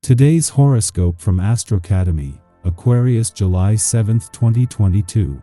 Today's horoscope from Astrocademy, Aquarius July 7, 2022.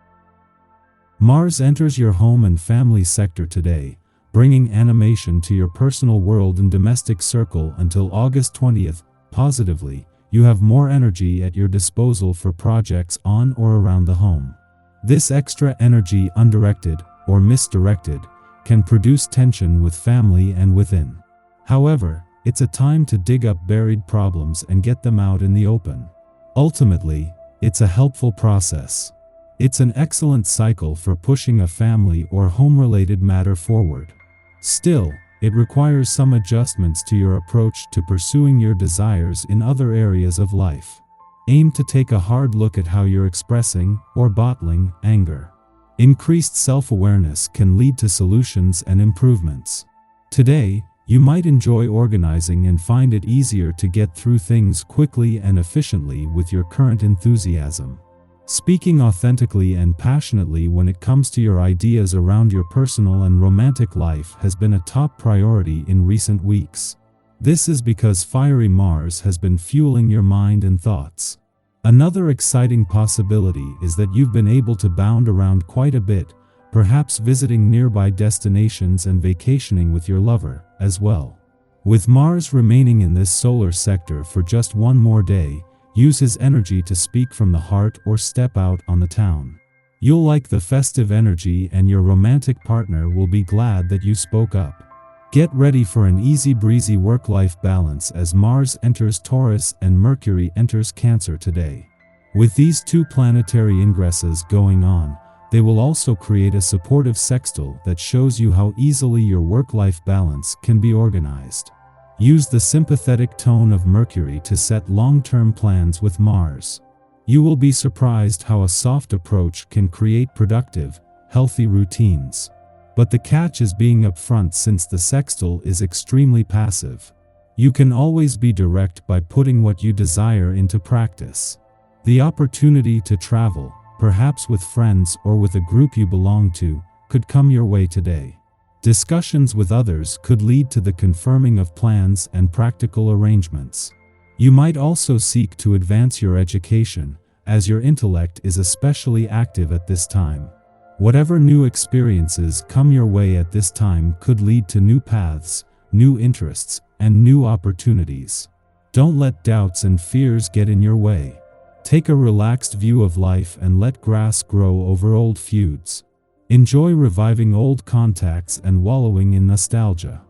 Mars enters your home and family sector today, bringing animation to your personal world and domestic circle until August 20th. Positively, you have more energy at your disposal for projects on or around the home. This extra energy, undirected or misdirected, can produce tension with family and within. However, it's a time to dig up buried problems and get them out in the open. Ultimately, it's a helpful process. It's an excellent cycle for pushing a family or home-related matter forward. Still, it requires some adjustments to your approach to pursuing your desires in other areas of life. Aim to take a hard look at how you're expressing or bottling anger. Increased self-awareness can lead to solutions and improvements. Today, you might enjoy organizing and find it easier to get through things quickly and efficiently with your current enthusiasm. Speaking authentically and passionately when it comes to your ideas around your personal and romantic life has been a top priority in recent weeks. This is because fiery Mars has been fueling your mind and thoughts. Another exciting possibility is that you've been able to bound around quite a bit, perhaps visiting nearby destinations and vacationing with your lover as well. With Mars remaining in this solar sector for just one more day, use his energy to speak from the heart or step out on the town. You'll like the festive energy and your romantic partner will be glad that you spoke up. Get ready for an easy breezy work-life balance as Mars enters Taurus and Mercury enters Cancer today. With these two planetary ingresses going on, they will also create a supportive sextile that shows you how easily your work-life balance can be organized. Use the sympathetic tone of Mercury to set long-term plans with Mars. You will be surprised how a soft approach can create productive, healthy routines. But the catch is being upfront since the sextile is extremely passive. You can always be direct by putting what you desire into practice. The opportunity to travel, perhaps with friends or with a group you belong to, could come your way today. Discussions with others could lead to the confirming of plans and practical arrangements. You might also seek to advance your education, as your intellect is especially active at this time. Whatever new experiences come your way at this time could lead to new paths, new interests, and new opportunities. Don't let doubts and fears get in your way. Take a relaxed view of life and let grass grow over old feuds. Enjoy reviving old contacts and wallowing in nostalgia.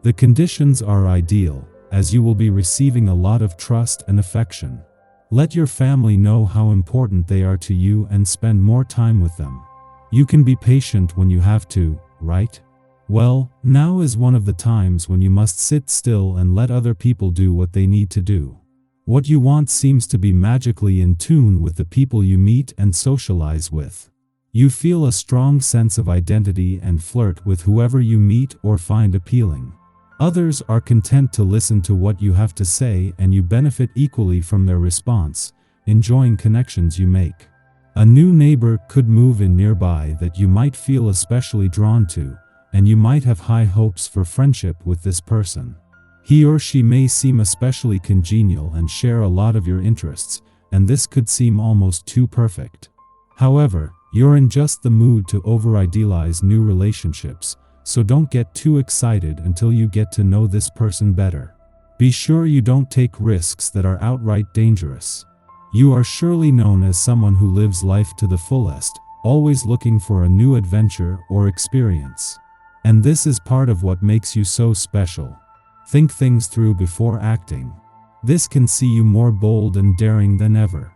The conditions are ideal, as you will be receiving a lot of trust and affection. Let your family know how important they are to you and spend more time with them. You can be patient when you have to, right? Well, now is one of the times when you must sit still and let other people do what they need to do. What you want seems to be magically in tune with the people you meet and socialize with. You feel a strong sense of identity and flirt with whoever you meet or find appealing. Others are content to listen to what you have to say and you benefit equally from their response, enjoying connections you make. A new neighbor could move in nearby that you might feel especially drawn to, and you might have high hopes for friendship with this person. He or she may seem especially congenial and share a lot of your interests, and this could seem almost too perfect. However, you're in just the mood to over-idealize new relationships, so don't get too excited until you get to know this person better. Be sure you don't take risks that are outright dangerous. You are surely known as someone who lives life to the fullest, always looking for a new adventure or experience. And this is part of what makes you so special. Think things through before acting. This can see you more bold and daring than ever.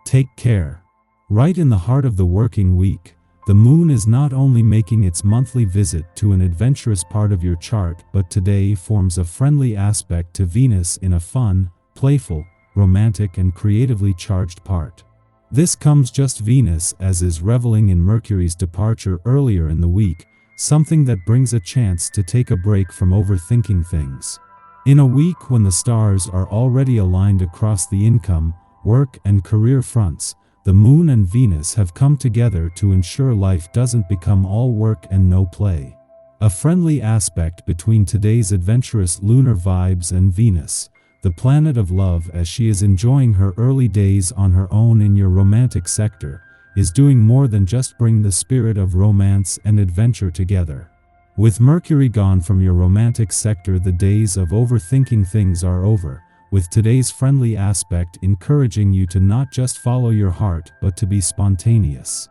Take care. Right in the heart of the working week, the moon is not only making its monthly visit to an adventurous part of your chart, but today forms a friendly aspect to Venus in a fun, playful, romantic and creatively charged part. This comes just Venus as is reveling in Mercury's departure earlier in the week, something that brings a chance to take a break from overthinking things. In a week when the stars are already aligned across the income, work and career fronts, the Moon and Venus have come together to ensure life doesn't become all work and no play. A friendly aspect between today's adventurous lunar vibes and Venus, the planet of love, as she is enjoying her early days on her own in your romantic sector, is doing more than just bring the spirit of romance and adventure together. With Mercury gone from your romantic sector, the days of overthinking things are over, with today's friendly aspect encouraging you to not just follow your heart but to be spontaneous.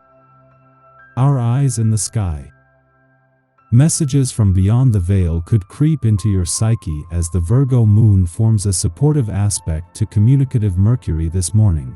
Our eyes in the sky. Messages from beyond the veil could creep into your psyche as the Virgo moon forms a supportive aspect to communicative Mercury this morning.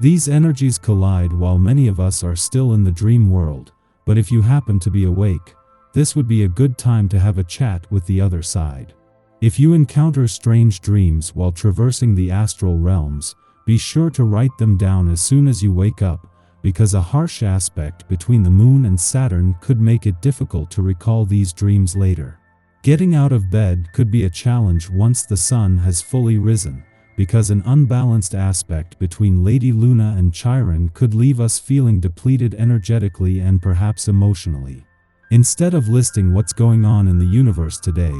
These energies collide while many of us are still in the dream world, but if you happen to be awake, this would be a good time to have a chat with the other side. If you encounter strange dreams while traversing the astral realms, be sure to write them down as soon as you wake up, because a harsh aspect between the moon and Saturn could make it difficult to recall these dreams later. Getting out of bed could be a challenge once the sun has fully risen, because an unbalanced aspect between Lady Luna and Chiron could leave us feeling depleted energetically and perhaps emotionally. Instead of listing what's going on in the universe today,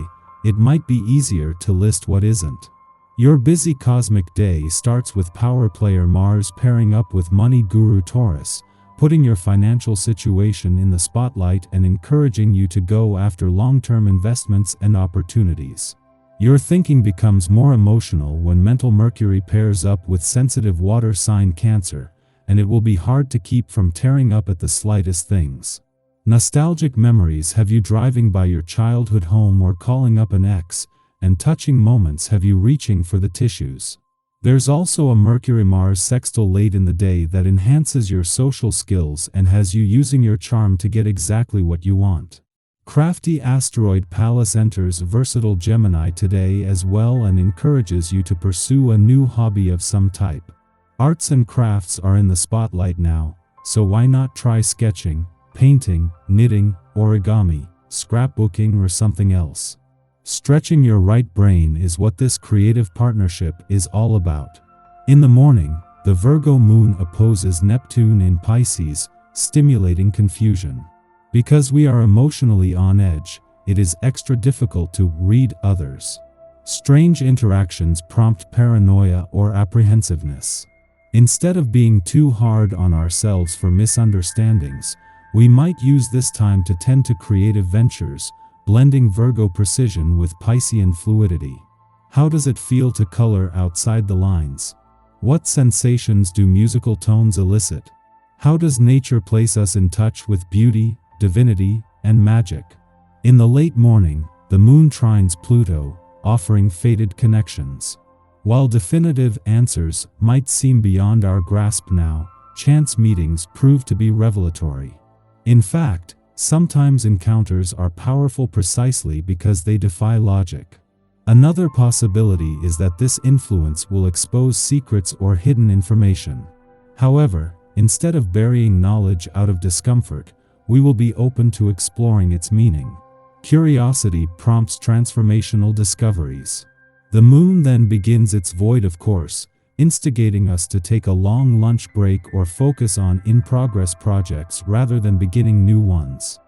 it might be easier to list what isn't. Your busy cosmic day starts with power player Mars pairing up with money guru Taurus, putting your financial situation in the spotlight and encouraging you to go after long-term investments and opportunities. Your thinking becomes more emotional when mental Mercury pairs up with sensitive water sign Cancer, and it will be hard to keep from tearing up at the slightest things. Nostalgic memories have you driving by your childhood home or calling up an ex, and touching moments have you reaching for the tissues. There's also a Mercury-Mars sextile late in the day that enhances your social skills and has you using your charm to get exactly what you want. Crafty asteroid Pallas enters versatile Gemini today as well and encourages you to pursue a new hobby of some type. Arts and crafts are in the spotlight now, so why not try sketching, painting, knitting, origami, scrapbooking, or something else? Stretching your right brain is what this creative partnership is all about. In the morning, the Virgo moon opposes Neptune in Pisces, stimulating confusion. Because we are emotionally on edge, it is extra difficult to read others. Strange interactions prompt paranoia or apprehensiveness. Instead of being too hard on ourselves for misunderstandings, we might use this time to tend to creative ventures, blending Virgo precision with Piscean fluidity. How does it feel to color outside the lines? What sensations do musical tones elicit? How does nature place us in touch with beauty, divinity, and magic? In the late morning, the moon trines Pluto, offering fated connections. While definitive answers might seem beyond our grasp now, chance meetings prove to be revelatory. In fact, sometimes encounters are powerful precisely because they defy logic. Another possibility is that this influence will expose secrets or hidden information. However, instead of burying knowledge out of discomfort, we will be open to exploring its meaning. Curiosity prompts transformational discoveries. The moon then begins its void of course, instigating us to take a long lunch break or focus on in-progress projects rather than beginning new ones.